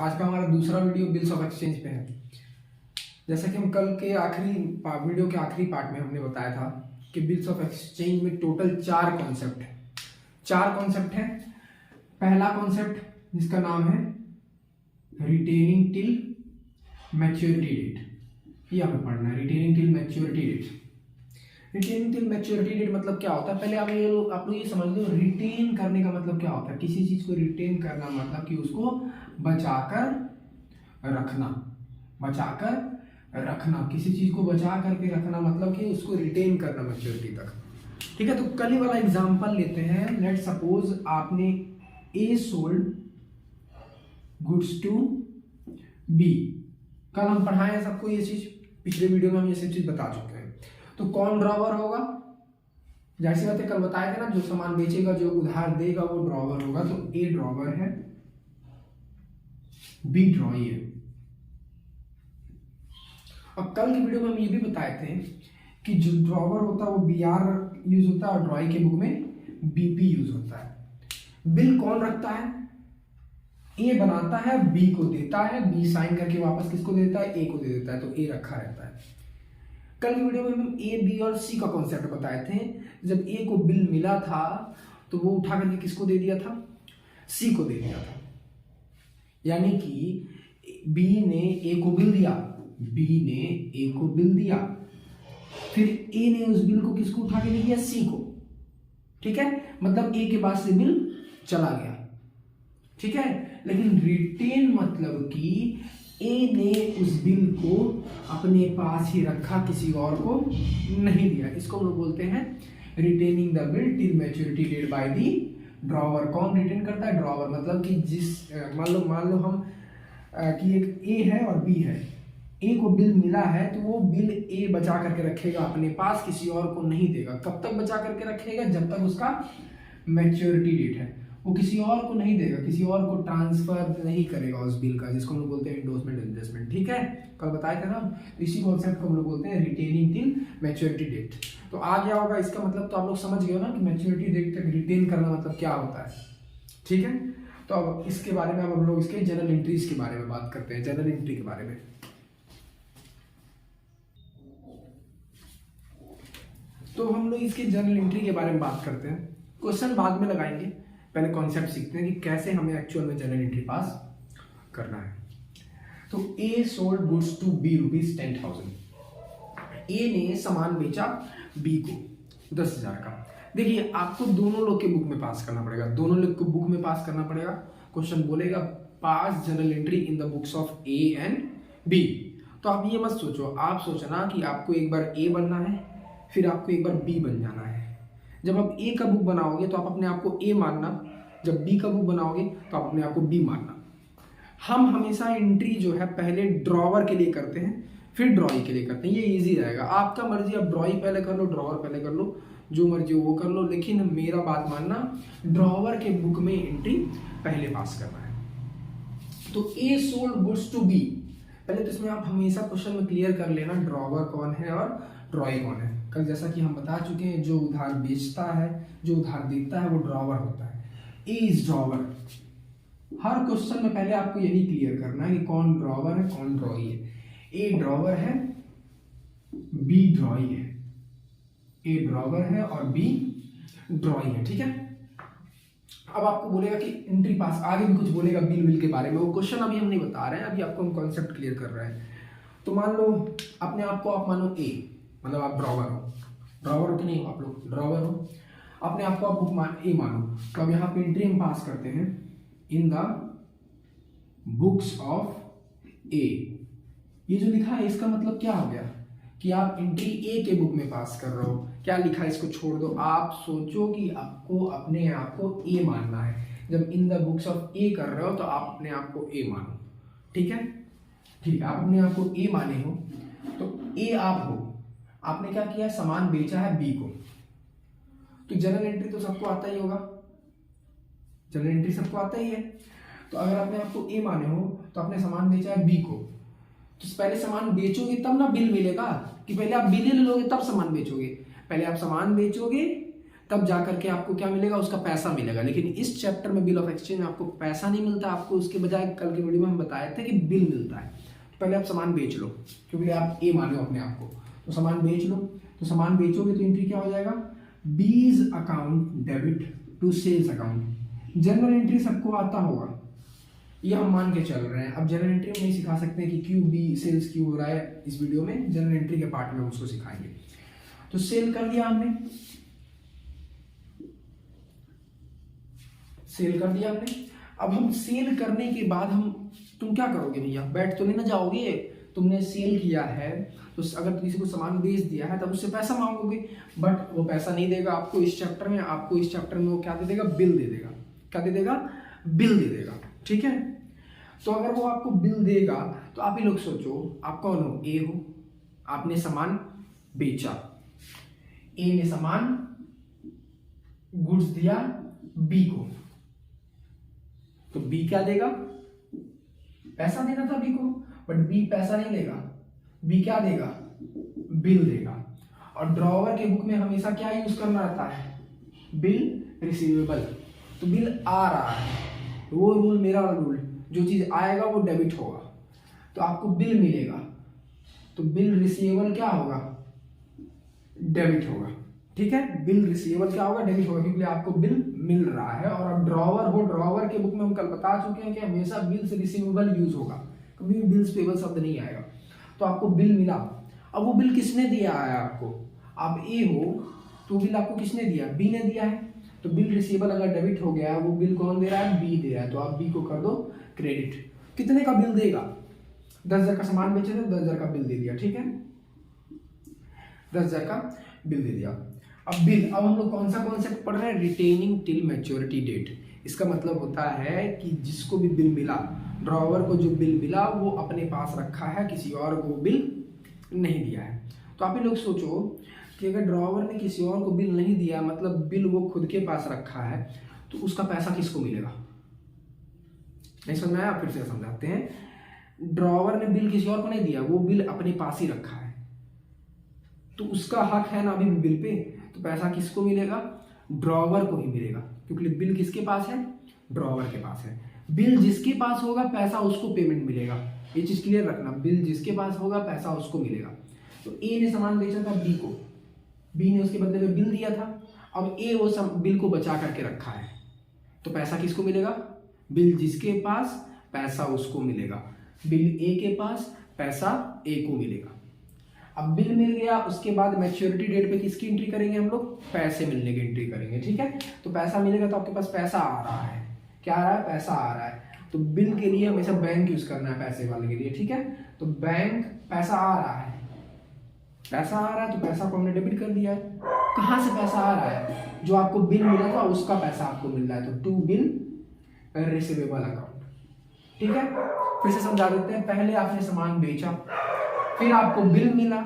आज का हमारा दूसरा वीडियो बिल्स ऑफ एक्सचेंज पे है। जैसा कि हम कल के वीडियो के आखिरी पार्ट में हमने बताया था कि बिल्स ऑफ एक्सचेंज में टोटल 4 कॉन्सेप्ट हैं। पहला कॉन्सेप्ट जिसका नाम है रिटेनिंग टिल मैच्योरिटी डेट, ये हमें पढ़ना है। Retaining till maturity date. Retaining till maturity date मतलब क्या होता है, पहले आप लोग ये समझ लो। रिटेन करने का मतलब क्या होता है, किसी चीज को रिटेन करना मतलब कि उसको बचाकर रखना, किसी चीज को बचा करके रखना मतलब कि उसको रिटेन करना मैच्योरिटी तक। ठीक है, तो कल ही वाला एग्जांपल लेते हैं। लेट सपोज आपने A sold goods to B. कल हम पढ़ाए हैं सबको ये चीज, पिछले वीडियो में हम ये सब चीज बता चुके हैं। तो कौन ड्रॉवर होगा, जैसी बातें कल बताए थे ना, जो सामान बेचेगा जो उधार देगा वो ड्रॉवर होगा। तो ए ड्रॉवर है, बी ड्रॉई है। और कल की वीडियो में हम ये भी बताए थे कि जो ड्रॉवर होता है वो बीआर यूज होता है और ड्रॉई के बुक में बीपी यूज होता है। बिल कौन रखता है, ए बनाता है, बी को देता है, बी साइन करके वापस किसको देता है, ए को दे देता है। तो ए रखा रहता है। कल की वीडियो में हम ए बी और सी का कॉन्सेप्ट बताए थे। जब ए को बिल मिला था तो वो उठा करके किसको दे दिया था, सी को दे दिया था। यानी कि बी ने ए को बिल दिया, फिर ए ने उस बिल को किसको उठा के दे दिया, सी को। ठीक है, मतलब ए के पास से बिल चला गया। ठीक है, लेकिन रिटेन मतलब कि ए ने उस बिल को अपने पास ही रखा, किसी और को नहीं दिया। इसको हम लोग बोलते हैं retaining the bill till maturity date by the drawer. कौन रिटेन करता है, ड्रॉवर। मतलब कि जिस मान लो हम कि एक ए है और बी है, ए को बिल मिला है तो वो बिल ए बचा करके रखेगा अपने पास, किसी और को नहीं देगा। कब तक बचा करके रखेगा, जब तक उसका मैच्योरिटी डेट है। वो किसी और को नहीं देगा, किसी और को ट्रांसफर नहीं करेगा उस बिल का, जिसको हम लोग बोलते हैं इंडोर्समेंट एडजस्टमेंट। ठीक है, कल बताया था ना, इसी कॉन्सेप्ट को हम लोग बोलते हैं रिटेनिंग टिल मैच्योरिटी डेट। तो आ गया होगा इसका मतलब, तो आप लोग समझ गए हो ना कि मैच्योरिटी डेट तक रिटेन करना मतलब क्या होता है। ठीक है, तो अब इसके बारे में अब हम लोग इसके जनरल एंट्रीज के बारे में बात करते हैं। जनरल एंट्री के बारे में तो हम लोग इसके जनरल एंट्री के बारे में बात करते हैं। क्वेश्चन बाद में लगाएंगे, पहले कॉन्सेप्ट सीखते हैं कि कैसे हमें एक्चुअल में जनरल एंट्री पास करना है। तो A sold goods to B rupees 10,000। A ने सामान बेचा बी को 10,000 का। देखिए, आपको दोनों लोग के बुक में पास करना पड़ेगा, दोनों लोग को बुक में पास करना पड़ेगा। क्वेश्चन बोलेगा pass general entry in the books of A and B. तो आप ये मत सोचो, आप सोचना कि आपको एक बार ए बनना है, फिर आपको एक बार बी बन जाना है। जब आप ए का बुक बनाओगे तो आप अपने आप को ए मानना, जब बी का बुक बनाओगे तो आप अपने आप को बी मानना। हम हमेशा एंट्री जो है पहले ड्रॉवर के लिए करते हैं, फिर ड्रॉई के लिए करते हैं। ये इजी रहेगा, आपका मर्जी, आप ड्रॉई पहले कर लो, ड्रॉवर पहले कर लो, जो मर्जी वो कर लो, लेकिन मेरा बात मानना, ड्रॉवर के बुक में एंट्री पहले पास करना है। तो A sold goods to B, पहले तो इसमें आप हमेशा क्वेश्चन में क्लियर कर लेना ड्रॉवर कौन है और ड्रॉई कौन है। कल जैसा कि हम बता चुके हैं, जो उधार बेचता है, जो उधार देता है वो ड्रॉवर होता है। ए इज ड्रॉवर। हर क्वेश्चन में पहले आपको यही क्लियर करना है कि कौन ड्रॉवर है, कौन ड्रॉई है। ए ड्रॉवर है, बी ड्रॉई है। ए ड्रॉवर है और बी ड्रॉई है। ठीक है, अब आपको बोलेगा कि एंट्री पास, आगे भी कुछ बोलेगा बिल के बारे में, वो क्वेश्चन अभी हम नहीं बता रहे हैं, अभी आपको हम कॉन्सेप्ट क्लियर कर रहे हैं। तो मान लो अपने आप को आप मानो ए, मतलब आप ड्रॉवर हो कि नहीं हो, आप लोग ड्रॉवर हो, अपने आप को आप बुक ए मानो। तो अब यहाँ पे एंट्री हम पास करते हैं इन द बुक्स ऑफ ए। ये जो लिखा है इसका मतलब क्या हो गया कि आप एंट्री ए के बुक में पास कर रहे हो। क्या लिखा है इसको छोड़ दो, आप सोचो कि आपको अपने आप को ए मानना है। जब इन द बुक्स ऑफ ए कर रहे हो तो आप अपने आप को ए मानो। ठीक है, आप अपने आप को ए माने हो तो ए आप हो। आपने क्या किया, सामान बेचा है बी को, तो जनरल एंट्री तो सबको आता ही होगा, जनरल एंट्री सबको आता ही है। तो अगर आपने आपको ए माने हो तो आपने सामान बेचा है बी को, तो पहले सामान बेचोगे तब ना बिल मिलेगा, कि पहले आप बिल ले लोगे तब सामान बेचोगे। पहले आप सामान बेचोगे तब जा करके आपको क्या मिलेगा, उसका पैसा मिलेगा। लेकिन इस चैप्टर में बिल ऑफ एक्सचेंज में आपको पैसा नहीं मिलता, आपको उसके बजाय कल के वीडियो में हम बताए थे कि बिल मिलता है। पहले आप सामान बेच लो, क्योंकि आप ए मानो अपने आप को, तो सामान बेच लो। तो सामान बेचोगे तो एंट्री क्या हो जाएगा, B's account debit to sales account. Journal entry सबको आता होगा, ये हम मान के चल रहे हैं। अब जनरल एंट्री में नहीं सिखा सकते हैं कि क्यों बी सेल्स क्यों हो रहा है, इस वीडियो में जनरल एंट्री के पार्ट में उसको सिखाएंगे। तो सेल कर दिया हमने, सेल कर दिया हमने। अब हम सेल करने के बाद तुम क्या करोगे भैया, बैठ तो नहीं ना जाओगे, तुमने सेल किया है तो अगर किसी को सामान बेच दिया है तब उससे पैसा मांगोगे, बट वो पैसा नहीं देगा आपको इस चैप्टर में। आपको इस चैप्टर में वो क्या दे देगा, बिल दे देगा। क्या दे देगा, बिल दे देगा, ठीक है। तो अगर वो आपको बिल देगा तो आप ही लोग सोचो, आप कौन हो, ए हो, आपने सामान बेचा, ए ने सामान गुड्स दिया बी को, तो बी क्या देगा, पैसा देना था बी को, बट बी पैसा नहीं देगा, बी क्या देगा, बिल देगा। और ड्रॉवर के बुक में हमेशा क्या यूज करना रहता है, बिल रिसीवेबल। तो बिल आ रहा है, वो रूल मेरा रूल, जो चीज आएगा वो डेबिट होगा, तो आपको बिल मिलेगा, तो बिल रिसीवेबल क्या होगा, डेबिट होगा, ठीक है। बिल रिसीवेबल क्या होगा, डेबिट होगा, क्योंकि आपको बिल मिल रहा है। और अब ड्रॉवर हो, ड्रॉवर के बुक में हम कल बता चुके हैं कि हमेशा बिल्स रिसीवेबल यूज होगा, कभी भी बिल्स पेबल शब्द नहीं आएगा। तो आपको बिल मिला, अब वो बिल किसने दिया है आपको, आप ए हो तो बिल आपको किसने दिया, बी ने दिया है। तो बिल रिसीवेबल अगर डेबिट हो गया, वो बिल कौन दे रहा है, बी दे रहा है, तो आप बी को कर दो क्रेडिट। कितने का बिल देगा, 10,000 का सामान बेचे थे, 10,000 का बिल दे दिया, ठीक है, 10,000 का बिल दे दिया। अब बिल, अब हम लोग कौन सा कॉन्सेप्ट पढ़ रहे हैं, रिटेनिंग टिल मैच्योरिटी डेट। इसका मतलब होता है कि जिसको भी बिल मिला, ड्रॉवर को जो बिल मिला वो अपने पास रखा है, किसी और को बिल नहीं दिया है। तो आप ही लोग सोचो कि अगर ड्रॉवर ने किसी और को बिल नहीं दिया, मतलब बिल वो खुद के पास रखा है, तो उसका पैसा किसको मिलेगा, नहीं समझ में आया, फिर से समझाते हैं। ड्रॉवर ने बिल किसी और को नहीं दिया, वो बिल अपने पास ही रखा है, तो उसका हक है ना अभी बिल पे, तो पैसा किसको मिलेगा, ड्रॉवर को ही मिलेगा, क्योंकि बिल किसके पास है, ड्रॉवर के पास है। बिल जिसके पास होगा पैसा उसको पेमेंट मिलेगा, ये चीज क्लियर रखना, बिल जिसके पास होगा पैसा उसको मिलेगा। तो ए ने सामान बेचा था बी को, बी ने उसके बदले में बिल दिया था, अब ए वो बिल को बचा करके रखा है, तो पैसा किसको मिलेगा, बिल जिसके पास पैसा उसको मिलेगा, बिल ए के पास पैसा ए को मिलेगा। अब बिल मिल गया, उसके बाद मैच्योरिटी डेट पे किसकी एंट्री करेंगे हम लोग, पैसे मिलने की एंट्री करेंगे, ठीक है। तो पैसा मिलेगा तो आपके पास पैसा आ रहा है, क्या आ रहा है, पैसा आ रहा है। तो बिल के लिए हमेशा बैंक यूज करना है, पैसे वाले के लिए, ठीक है। तो बैंक, पैसा आ रहा है, पैसा आ रहा है, तो पैसा को हमने डेबिट कर दिया है। कहाँ से पैसा आ रहा है, जो आपको बिल मिला था उसका पैसा आपको मिल रहा है, तो टू बिल रिसीवेबल अकाउंट, ठीक है। फिर से समझा देते हैं, पहले आपने सामान बेचा, फिर आपको बिल मिला,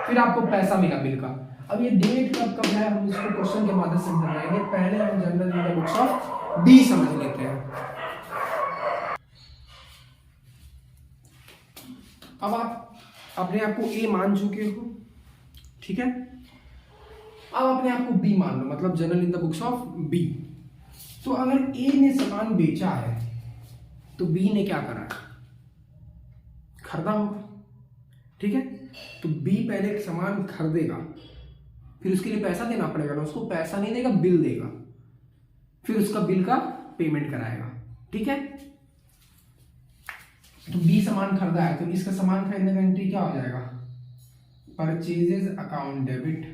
फिर आपको पैसा मिला बिल का। अब ये डेट कब है, हम इसको क्वेश्चन के माध्यम से समझाएंगे। पहले हम general in the books of D समझ लेते हैं। अब आप अपने आप को ए मान चुके हो, ठीक है। अब अपने आप को बी मान लो, मतलब journal in the books of B. तो अगर ए ने सामान बेचा है तो बी ने क्या करा, खरीदा होगा, ठीक है। तो बी पहले एक सामान खरीदेगा, फिर उसके लिए पैसा देना पड़ेगा ना, उसको पैसा नहीं देगा, बिल देगा, फिर उसका बिल का पेमेंट कराएगा, ठीक है। तो बी सामान खरीदा है, तो इसका सामान खरीदने का एंट्री क्या हो जाएगा, purchases account debit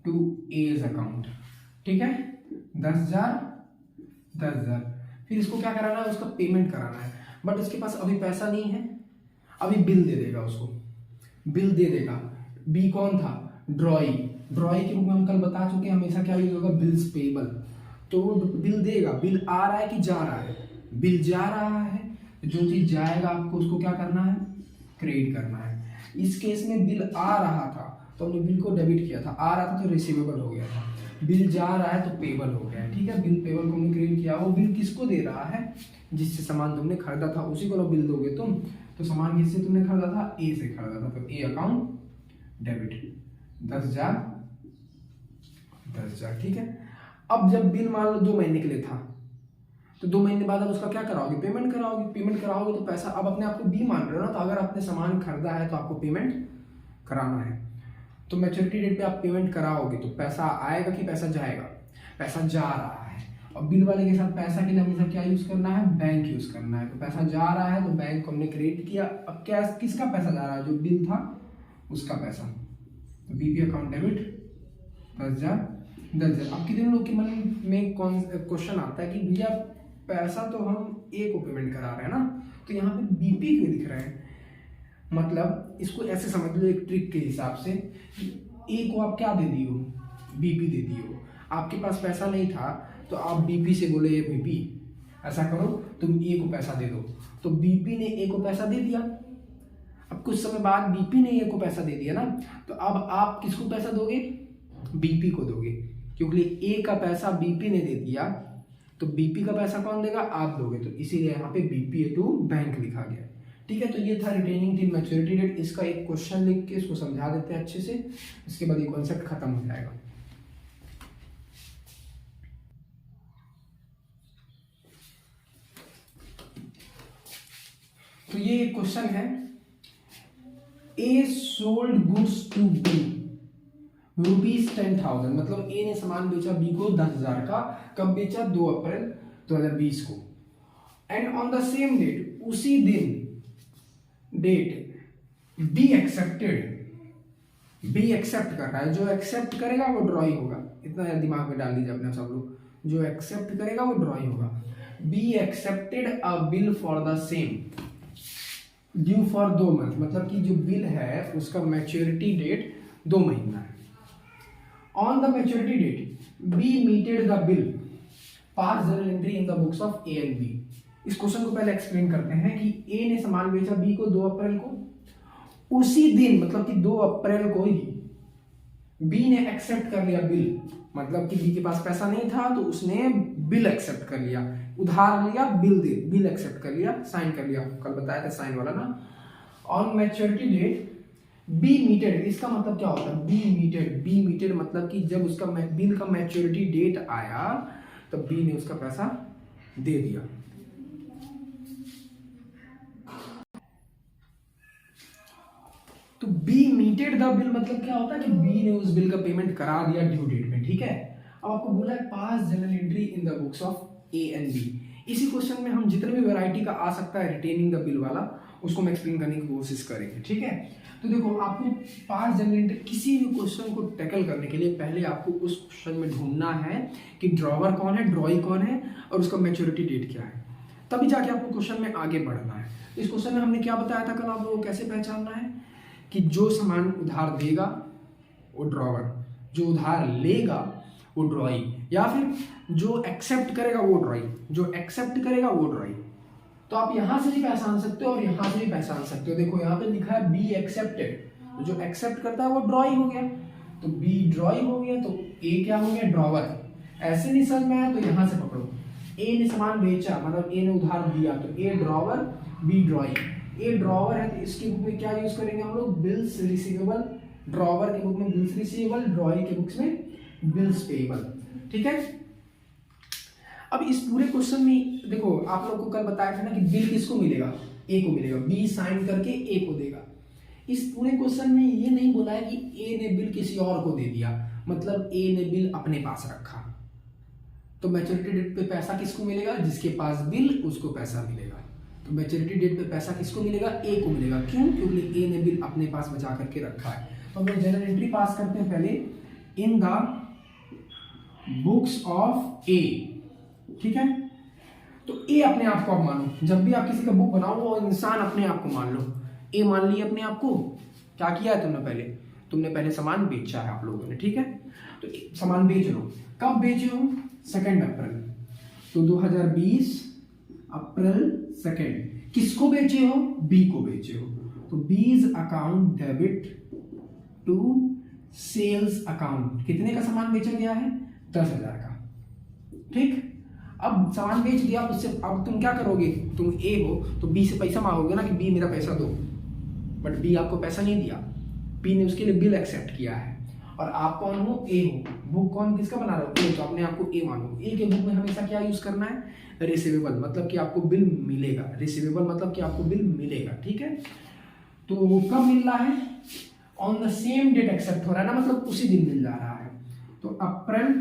to A's account, ठीक है, 10,000 10,000। फिर इसको क्या कराना है, उसका पेमेंट कराना है, बट उसके पास अभी पैसा नहीं है, अभी बिल दे देगा, उसको बिल दे देगा। बी कौन था, ड्रॉई, ड्रॉई के बुक में हम कल बता चुके हैं हमेशा क्या यूज होगा, बिल्स पेबल। तो वो बिल देगा, बिल आ रहा है कि जा रहा है, बिल जा रहा है, जो चीज जाएगा आपको उसको क्या करना है, क्रेडिट करना है। इस केस में बिल आ रहा था तो हमने बिल को डेबिट किया था, आ रहा था तो रिसीवेबल हो गया था, बिल जा रहा है तो पेबल हो गया है, ठीक है। बिल पेबल को हमने क्रेडिट किया, वो बिल किसको दे रहा है, जिससे सामान तुमने खरीदा था उसी को ना बिल दोगे तुम। तो सामान किससे तुमने खरीदा था, ए से खरीदा था, तो ए अकाउंट डेबिट 10,000 10,000, ठीक है। अब जब बिल मान लो 2 महीने के लिए था, तो 2 महीने बाद अब उसका क्या कराओगे, पेमेंट कराओगे तो पैसा अब अपने आप को बी मान रहे हो ना, तो अगर आपने सामान खरीदा है तो आपको पेमेंट कराना है, तो मैच्योरिटी डेट पे आप पेमेंट कराओगे तो पैसा आएगा कि पैसा जाएगा, पैसा जा रहा है। और बिल वाले के साथ पैसा के लिए हमेशा क्या यूज करना है, बैंक यूज करना है। तो पैसा जा रहा है तो बैंक को हमने क्रेडिट किया। अब क्या किसका पैसा जा रहा है, जो बिल था उसका पैसा, तो बीपी अकाउंट डेबिट 10,000। अब कितने लोग के मन में कौन क्वेश्चन आता है कि भैया पैसा तो हम ए को पेमेंट करा रहे हैं ना, तो यहाँ पे बीपी क्यों दिख रहा है। मतलब इसको ऐसे समझ लो एक ट्रिक के हिसाब से, ए को आप क्या दे दियो, बीपी दे दियो। आपके पास पैसा नहीं था तो आप बीपी से बोले ये बीपी ऐसा करो तुम ए को पैसा दे दो, तो बीपी ने ए को पैसा दे दिया। अब कुछ समय बाद बीपी ने ए को पैसा दे दिया ना, तो अब आप किसको पैसा दोगे, बीपी को दोगे, क्योंकि ए का पैसा बीपी ने दे दिया, तो बीपी का पैसा कौन देगा, आप दोगे। तो इसीलिए यहाँ पे बीपी टू बैंक लिखा गया, ठीक है। तो ये था रिटेनिंग टिल मैच्योरिटी डेट। इसका एक क्वेश्चन लिख के इसको समझा देते हैं अच्छे से, इसके बाद ये कॉन्सेप्ट खत्म हो जाएगा। तो ये एक क्वेश्चन है, A sold goods to B ₹10,000, मतलब ए ने सामान बेचा बी को 10,000 का। कब बेचा, 2 अप्रैल 2020 को। And on the same date, उसी दिन डेट बी एक्सेप्ट कर रहा है। जो एक्सेप्ट करेगा वो ड्रॉ ही होगा, इतना दिमाग में डाल दीजिए अपने सब लोग, जो एक्सेप्ट करेगा वो ड्रॉ ही होगा। Be accepted a bill for the same due for 2 month, मतलब कि जो बिल है उसका मैच्योरिटी डेट 2 महीना है। On the maturity date B met the bill, pass journal entry in the books of A and B. इस question को पहले एक्सप्लेन करते हैं कि ए ने सामान बेचा बी को 2 अप्रैल को, उसी दिन मतलब कि 2 अप्रैल को ही बी ने एक्सेप्ट कर लिया बिल, मतलब कि बी के पास पैसा नहीं था तो उसने बिल एक्सेप्ट कर लिया, उधार लिया, बिल एक्सेप्ट कर लिया, साइन कर लिया, कल बताया था साइन वाला ना। On maturity date B met, इसका मतलब क्या होता है, बी मीटेड मतलब कि जब उसका बिल का मैच्योरिटी डेट आया तो बी ने उसका पैसा दे दिया। तो बी मीटेड द बिल मतलब क्या होता है कि बी ने उस बिल का पेमेंट करा दिया ड्यू डेट में, ठीक है। अब आपको बोला है pass journal entry in the books of A and B. इसी क्वेश्चन में हम जितने भी वैरायटी का आ सकता है रिटेनिंग द बिल वाला, उसको हम एक्सप्लेन करने की कोशिश करेंगे, ठीक है। तो देखो आपको पास जर्नल एंट्री, किसी भी क्वेश्चन को टैकल करने के लिए पहले आपको उस क्वेश्चन में ढूंढना है कि ड्रॉवर कौन है, ड्रॉई कौन है और उसका मैच्योरिटी डेट क्या है, तभी जाके आपको क्वेश्चन में आगे बढ़ना है। इस क्वेश्चन में हमने क्या बताया था कल, आप लोगों को कैसे पहचानना है कि जो सामान उधार देगा वो ड्रॉवर, जो उधार लेगा वो ड्रॉई, या फिर जो एक्सेप्ट करेगा वो ड्रॉई, जो एक्सेप्ट करेगा वो ड्रॉई। तो आप यहां से भी पहचान सकते हो और यहां से भी पहचान सकते हो। देखो यहाँ पे लिखा है बी एक्सेप्टेड, तो जो एक्सेप्ट करता है वो ड्रॉई हो गया, तो बी ड्रॉई हो गया, तो ए क्या हो गया, ड्रॉवर। ऐसे नहीं समझ में आया तो यहां से पकड़ो, ए ने सामान बेचा मतलब ए ने उधार दिया, तो ए ड्रॉवर बी ड्रॉई। ए ड्रॉवर है तो इसके बुक में क्या यूज करेंगे हम लोग, बिल्स रिसीवेबल। ड्रॉवर के बुक में बिल्स रिसीवेबल, ड्रॉई के बुक्स में बिल्स पेएबल, ठीक है। अब इस पूरे क्वेश्चन में देखो आप लोग को कल बताया था ना कि बिल किसको मिलेगा, ए को मिलेगा, बी साइन करके ए को देगा। इस पूरे क्वेश्चन में ये नहीं बोला है कि ए ने बिल किसी और को दे दिया, मतलब ए ने बिल अपने पास रखा। तो मैच्योरिटी डेट पे पैसा किसको मिलेगा, जिसके पास बिल उसको पैसा मिलेगा। तो मैच्योरिटी डेट पे पैसा किसको मिलेगा, ए को मिलेगा। क्यों, क्योंकि ए ने बिल अपने पास बचा करके रखा है। तो हम लोग जनरल एंट्री पास करते हैं पहले, इन द बुक्स ऑफ ए, ठीक है। तो ए अपने आप को आप मानो, जब भी आप किसी का बुक बनाओ वो इंसान अपने आप को मान लो। ए मान लिया अपने आप को, क्या किया है तुमने पहले सामान बेचा है आप लोगों ने, ठीक है। तो सामान बेच लो, कब बेचे हो, 2 अप्रैल, तो 2020 अप्रैल 2 किसको बेचे हो, बी को बेचे हो। तो B's account debit to sales account, कितने का सामान बेचा गया है, 10,000 का, ठीक। अब सामान बेच दिया, उससे अब तुम क्या करोगे, तुम ए हो तो बी से पैसा मांगोगे ना कि बी मेरा पैसा दो, बट बी आपको पैसा नहीं दिया, बी ने उसके लिए बिल एक्सेप्ट किया है। और आप कौन हो, ए हो। बुक कौन किसका बना रहे हो, ए, तो अपने आप को ए मानो। ए के बुक में हमेशा क्या यूज करना है, रिसीवेबल, मतलब कि आपको बिल मिलेगा। रिसीवेबल मतलब कि आपको बिल मिलेगा, ठीक है। तो वो कब मिल रहा है, on the same date accept हो रहा है ना, मतलब उसी दिन मिल जा रहा है। तो अप्रैल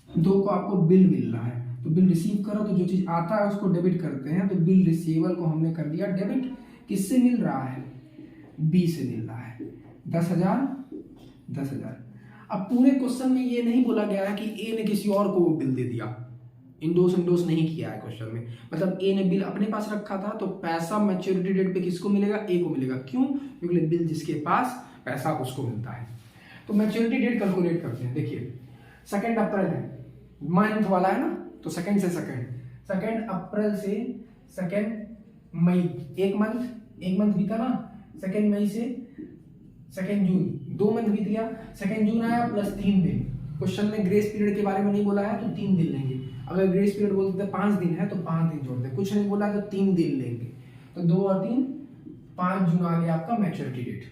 2 को आपको बिल मिल रहा है, तो बिल रिसीव करो, तो जो चीज आता है उसको डेबिट करते हैं। तो बिल रिसीवेबल को हमने कर दिया डेबिट। किससे मिल रहा है, बी से मिल रहा है 10,000। अब पूरे क्वेश्चन में ये नहीं बोला गया है कि ए ने किसी और को वो बिल दे दिया, इंडोस नहीं किया है क्वेश्चन में। मतलब ए ने बिल अपने पास रखा था, तो पैसा मैच्योरिटी डेट पे किसको मिलेगा, ए को मिलेगा। क्यों, क्योंकि बिल जिसके पास पैसा उसको मिलता है। तो मैच्योरिटी डेट कैलकुलेट करते हैं। देखिए 2 अप्रैल है, मंथ वाला है ना, तो सेकंड से सेकंड अप्रैल से 2 मई, एक मंथ बीता ना। 2 मई से 2 जून, 2 मंथ बीत गया। 2 जून आया प्लस 3 दिन। क्वेश्चन में ग्रेस पीरियड के बारे में नहीं बोला है, तो 3 दिन लेंगे। अगर ग्रेस पीरियड बोलते 5 दिन है तो 5 दिन जोड़ दे। कुछ नहीं बोला है तो 3 दिन लेंगे। तो 2 और 3 5 जून आ गया आपका मैच्योरिटी डेट,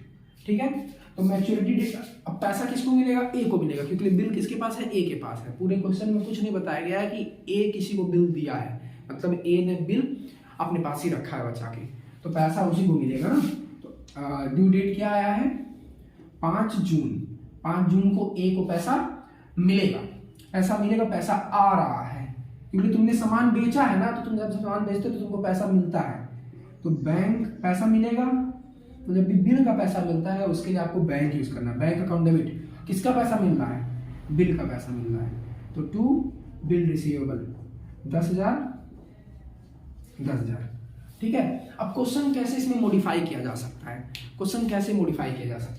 ठीक है। तो मैच्योरिटी डेट, अब पैसा किसको मिलेगा, ए को मिलेगा, क्योंकि बिल किसके पास है, ए के पास है। पूरे क्वेश्चन में कुछ नहीं बताया गया है कि ए किसी को बिल दिया है, मतलब ए ने बिल अपने पास ही रखा है बचा के, तो पैसा उसी को मिलेगा ना। तो ड्यू डेट क्या आया है, 5 जून। 5 जून को ए को पैसा मिलेगा, पैसा आ रहा है, क्योंकि तुमने सामान बेचा है ना। तो तुम जब सामान बेचते हो तो तुमको पैसा मिलता है, तो बैंक पैसा मिलेगा। तो जब भी बिल का पैसा मिलता है उसके लिए आपको बैंक यूज करना है, बैंक अकाउंट डेबिट। किसका पैसा मिल रहा है, बिल का पैसा मिल रहा है। तो टू बिल रिसीवेबल 10,000, ठीक है। अब क्वेश्चन कैसे इसमें मॉडिफाई किया जा सकता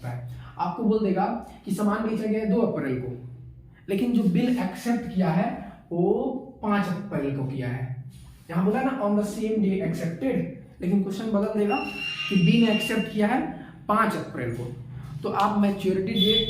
है, आपको बोल देगा कि सामान बेचा गया 2 अप्रैल को, लेकिन जो बिल एक्सेप्ट किया है वो 5 अप्रैल को किया है। यहां बोला ना on the same day accepted, लेकिन क्वेश्चन बदल देगा कि बी ने एक्सेप्ट किया है 5 अप्रैल को। तो आप मैच्योरिटी डेट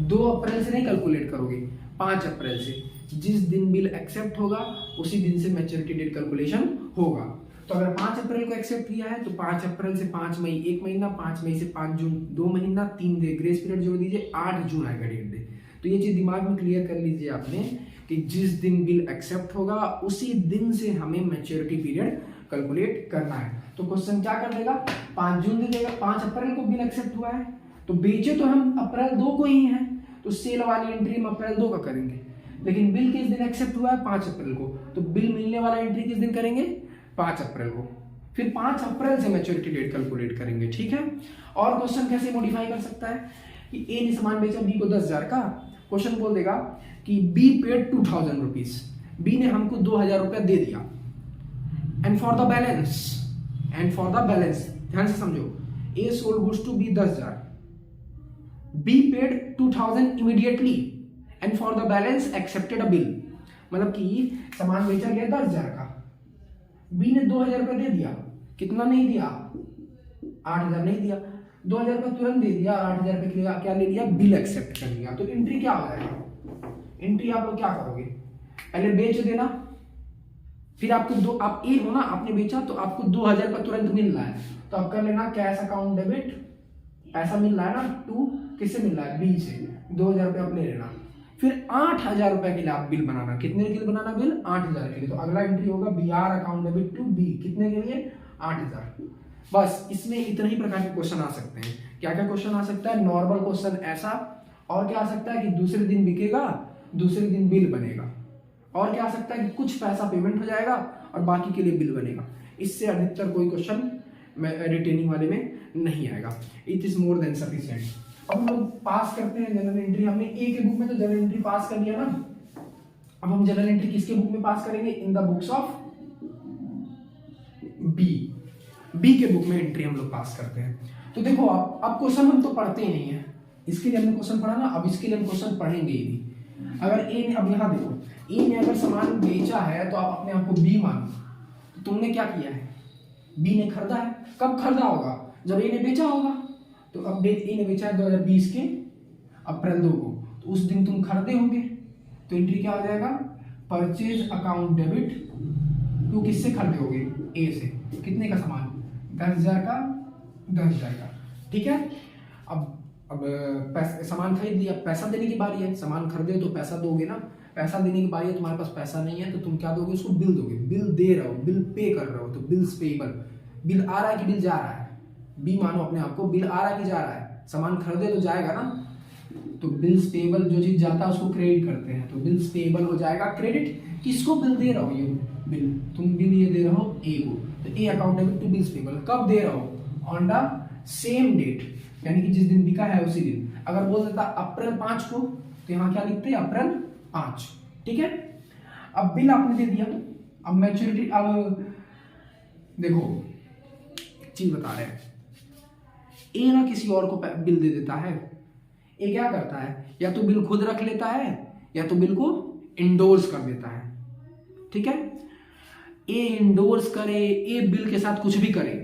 2 अप्रैल से नहीं कैलकुलेट करोगे, 5 अप्रैल से। जिस दिन बिल एक्सेप्ट होगा उसी दिन से मैच्योरिटी डेट कैलकुलेशन होगा। तो अगर 5 अप्रैल को एक्सेप्ट किया है तो 5 अप्रैल से 5 मई 1 महीना, 5 मई से 5 जून 2 महीना, 3 डे ग्रेस पीरियड जोड़ दीजिए, 8 जून आएगा डेट डे। तो ये चीज दिमाग में क्लियर कर लीजिए आपने कि जिस दिन बिल एक्सेप्ट होगा उसी दिन से हमें मैच्योरिटी पीरियड कैलकुलेट करना है। तो क्वेश्चन क्या कर देगा, 5 जून दे देगा, 5 अप्रैल को बिल एक्सेप्ट हुआ है, तो बेचे तो हम अप्रैल 2 को ही हैं, तो सेल वाली एंट्री हम अप्रैल 2 का करेंगे। लेकिन बिल किस दिन एक्सेप्ट हुआ है, 5 अप्रैल को, तो बिल मिलने वाला एंट्री किस दिन करेंगे, 5 अप्रैल को। फिर 5 अप्रैल से मैच्योरिटी डेट कैलकुलेट करेंगे, ठीक है। और क्वेश्चन कैसे मॉडिफाई कर सकता है कि ए ने सामान बेचा बी को 10,000 का, क्वेश्चन बोल देगा कि बी पेड 2,000 रुपीज, बी ने हमको 2,000 रुपया दे दिया। एंड फॉर द बैलेंस, ध्यान से समझो, A sold goods to B 10,000, B paid 2,000 immediately and for the balance accepted a bill. मतलब कि सामान बेचा गया 10,000 का, बी ने 2,000 रुपया दे दिया, कितना नहीं दिया, 8,000 नहीं दिया, 2,000 रुपया तुरंत दे दिया, 8,000 रुपये के लिए क्या ले लिया, बिल एक्सेप्ट कर लिया। तो एंट्री क्या हो जाएगा, एंट्री आप लोग क्या करोगे, पहले बेच देना, फिर आपको आप ए हो ना, आपने बेचा तो आपको 2,000 रुपया तुरंत मिल रहा है, तो आप कर लेना कैश अकाउंट डेबिट, पैसा मिल रहा है ना, टू किससे मिल रहा है, बी से, 2,000 रुपया आप ले लेना। फिर 8,000 रुपए के लिए आप बिल बनाना, कितने के लिए बनाना बिल, 8,000 के लिए। तो अगला एंट्री होगा B R account debit to B, कितने के लिए, 8,000। बस इसमें इतने ही प्रकार के क्वेश्चन आ सकते हैं। क्या क्या क्वेश्चन आ सकता है, नॉर्मल क्वेश्चन ऐसा, और क्या आ सकता है कि दूसरे दिन बिकेगा, दूसरे दिन बिल बनेगा, और क्या आ सकता है कि कुछ पैसा पेमेंट हो जाएगा और बाकी के लिए बिल बनेगा। इससे अधिकतर कोई क्वेश्चन रिटेनिंग वाले में नहीं आएगा। It is more than sufficient. अब हम लोग पास करते हैं जनरल एंट्री। हमने ए के बुक में तो जनरल एंट्री पास कर लिया ना, अब हम जनरल एंट्री किसके बुक में पास करेंगे, in the books of B के बुक में एंट्री हम लोग पास करते हैं। तो देखो अब क्वेश्चन हम तो पढ़ते ही नहीं है, इसके लिए हमने क्वेश्चन पढ़ा ना, अब इसके लिए हम क्वेश्चन पढ़ेंगे ही नहीं। अगर ए ने, अब यहाँ देखो, ए ने अगर सामान बेचा है तो आप अपने आप को बी मानो। तो तुमने क्या किया है, बी ने खरीदा है, कब खरीदा होगा, जब ए ने बेचा होगा। तो अब ए ने बेचा है 2020 के अप्रैल 2 को, तो उस दिन तुम खरीदे होंगे, तो एंट्री क्या हो जाएगा, परचेज अकाउंट डेबिट टू, किससे खरीदे होगे, ए से, कितने का सामान, 10,000 का, 10,000 का, ठीक है। अब अब सामान खरीद लिया, पैसा देने की बारी है, सामान खरीदे तो पैसा दोगे ना, पैसा देने की बारी है, तुम्हारे पास पैसा नहीं है तो तुम क्या दोगे, उसको बिल दोगे, बिल दे रहे हो, बिल पे कर रहे हो, तो बिल्स पेबल, बिल आ रहा है कि बिल जा रहा है, बी मानो अपने आप को, बिल आ रहा है कि जा रहा है, सामान खरीदे तो जाएगा ना, तो बिल्स पेबल जो चीज जाता है उसको क्रेडिट करते हैं, तो बिल्स पेबल हो जाएगा क्रेडिट, किसको बिल दे रहा हो, ये बिल, तुम बिल ये दे रहे हो ए को, तो ए अकाउंटेबल टू बिल्स पेबल, कब दे रहा हो, ऑन द सेम डेट, यानी कि जिस दिन बिका है उसी दिन। अगर बोल देता अप्रैल 5 को, तो यहाँ क्या लिखते हैं, अप्रैल 5, ठीक है। अब बिल आपने दे दिया, अब मैच्योरिटी, अब देखो एक चीज बता रहे हैं, ए ना किसी और को बिल दे देता है, ए क्या करता है, या तो बिल खुद रख लेता है या तो बिल को इंडोर्स कर देता है, ठीक है। ए इंडोर्स करे, ए बिल के साथ कुछ भी करे,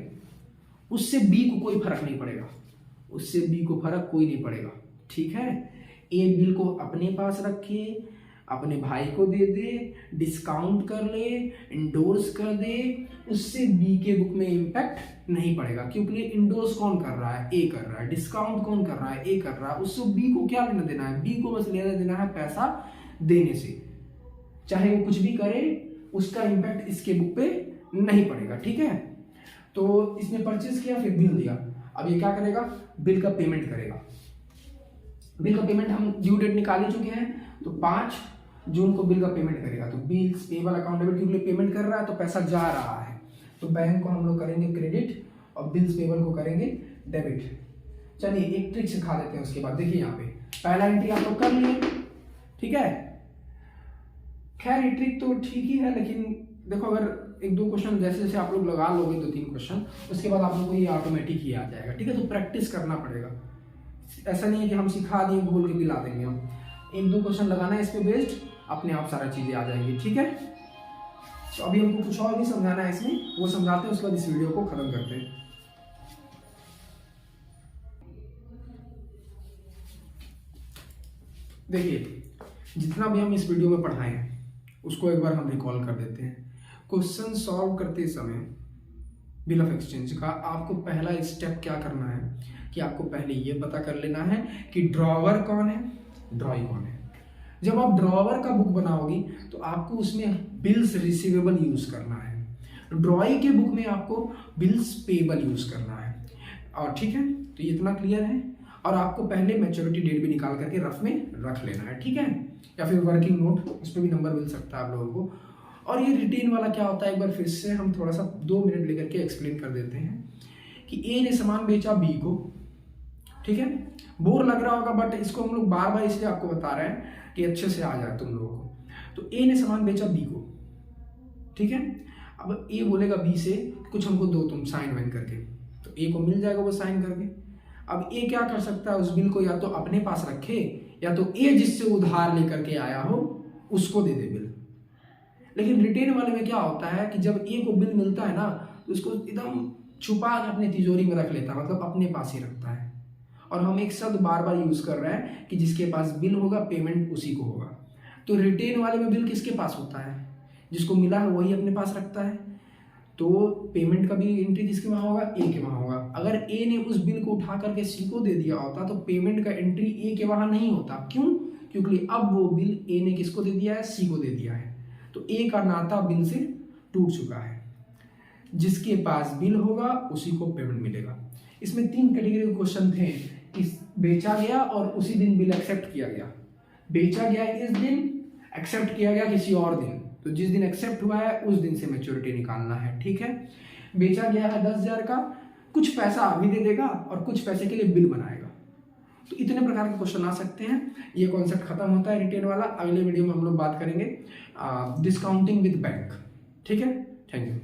उससे बी को कोई फर्क नहीं पड़ेगा, उससे बी को फर्क कोई नहीं पड़ेगा, ठीक है। ए बिल को अपने पास रखे, अपने भाई को दे दे, डिस्काउंट कर ले, इंडोर्स कर दे, उससे बी के बुक में इंपैक्ट नहीं पड़ेगा, क्योंकि इंडोर्स कौन कर रहा है, ए कर रहा है, डिस्काउंट कौन कर रहा है, ए कर रहा है, उससे बी को क्या लेना देना है, बी को बस लेना देना है पैसा देने से, चाहे वो कुछ भी करे उसका इंपैक्ट इसके बुक पे नहीं पड़ेगा, ठीक है। तो इसने परचेज किया, फिर बिल दिया, अब ये क्या करेगा, बिल का पेमेंट करेगा, बिल का पेमेंट हम ड्यू डेट निकाल ही चुके हैं, तो 5 जून को बिल का पेमेंट करेगा, तो बिल्स पेबल अकाउंटेबल के लिए पेमेंट कर रहा है तो पैसा जा रहा है, तो बैंक को हम लोग करेंगे क्रेडिट और बिल्स पेबल को करेंगे डेबिट। चलिए एक ट्रिक सिखा देते हैं उसके बाद, देखिए यहाँ पे पहला एंट्री आप लोग कर लिए, ठीक है। खैर ये ट्रिक तो ठीक ही है, लेकिन देखो अगर 1-2 क्वेश्चन जैसे जैसे आप लोग लगा लोगे 2-3 क्वेश्चन, उसके बाद आप लोग को ये ऑटोमेटिक ही आ जाएगा, ठीक है। तो प्रैक्टिस करना पड़ेगा, ऐसा नहीं है कि हम सिखा दिए बोल के दिला देंगे, हम 1-2 क्वेश्चन लगाना है इस पे बेस्ड, अपने आप सारा चीजें आ जाएंगी, ठीक है। तो अभी हमको कुछ और भी समझाना है इसमें, वो समझाते हैं, उसके बाद इस वीडियो को खत्म करते हैं। देखिए जितना भी हम इस वीडियो में पढ़ाए हैं उसको एक बार हम रिकॉल कर देते हैं। क्वेश्चन सॉल्व करते समय बिल ऑफ एक्सचेंज का आपको पहला स्टेप क्या करना है कि आपको पहले ये पता कर लेना है कि ड्रॉवर कौन है, ड्रॉई कौन है। जब आप ड्रॉवर का बुक बनाओगी तो आपको उसमें बिल्स रिसीवेबल यूज करना है, ड्रॉई के बुक में आपको बिल्स पेबल यूज करना है, और ठीक है। तो ये इतना क्लियर है, और आपको पहले मैच्योरिटी डेट भी निकाल करके रफ में रख लेना है, ठीक है, या फिर वर्किंग नोट, उस पर भी नंबर मिल सकता है आप लोगों को। और ये रिटेन वाला क्या होता है, एक बार फिर से हम थोड़ा सा 2 मिनट लेकर के एक्सप्लेन कर देते हैं कि ए ने सामान बेचा बी को, ठीक है। बोर लग रहा होगा बट इसको हम लोग बार बार इसलिए आपको बता रहे हैं कि अच्छे से आ जाए तुम लोगों को। तो ए ने सामान बेचा बी को, ठीक है। अब ए बोलेगा बी से कुछ हमको दो तुम साइन वाइन करके, तो ए को मिल जाएगा वो साइन करके। अब ए क्या कर सकता है, उस बिल को या तो अपने पास रखे या तो ए जिससे उधार लेकर के आया हो उसको दे दे बिल। लेकिन रिटेन वाले में क्या होता है कि जब ए को बिल मिलता है ना तो उसको एकदम छुपा के अपनी तिजोरी में रख लेता है, मतलब अपने पास ही रखता है। और हम एक शब्द बार बार यूज कर रहे हैं कि जिसके पास बिल होगा पेमेंट उसी को होगा। तो रिटेन वाले में बिल किसके पास होता है, जिसको मिला है वही अपने पास रखता है, तो पेमेंट का भी एंट्री किसके वहां होगा, ए के वहां होगा। अगर ए ने उस बिल को उठा करके सी को दे दिया होता तो पेमेंट का एंट्री ए के वहां नहीं होता। क्यों? क्योंकि अब वो बिल ए ने किसको दे दिया है, सी को दे दिया है, तो ए का नाता बिल से टूट चुका है। जिसके पास बिल होगा उसी को पेमेंट मिलेगा। इसमें 3 कैटेगरी के क्वेश्चन थे, इस बेचा गया और उसी दिन बिल एक्सेप्ट किया गया। बेचा गया इस दिन, एक्सेप्ट किया गया किसी और दिन, तो जिस दिन एक्सेप्ट हुआ है उस दिन से मैच्योरिटी निकालना है, ठीक है। बेचा गया है 10,000 का, कुछ पैसा अभी दे देगा और कुछ पैसे के लिए बिल बनाएगा। तो इतने प्रकार के क्वेश्चन आ सकते हैं। ये कॉन्सेप्ट खत्म होता है रिटेन वाला। अगले वीडियो में हम लोग बात करेंगे डिस्काउंटिंग विद बैंक, ठीक है। Thank you.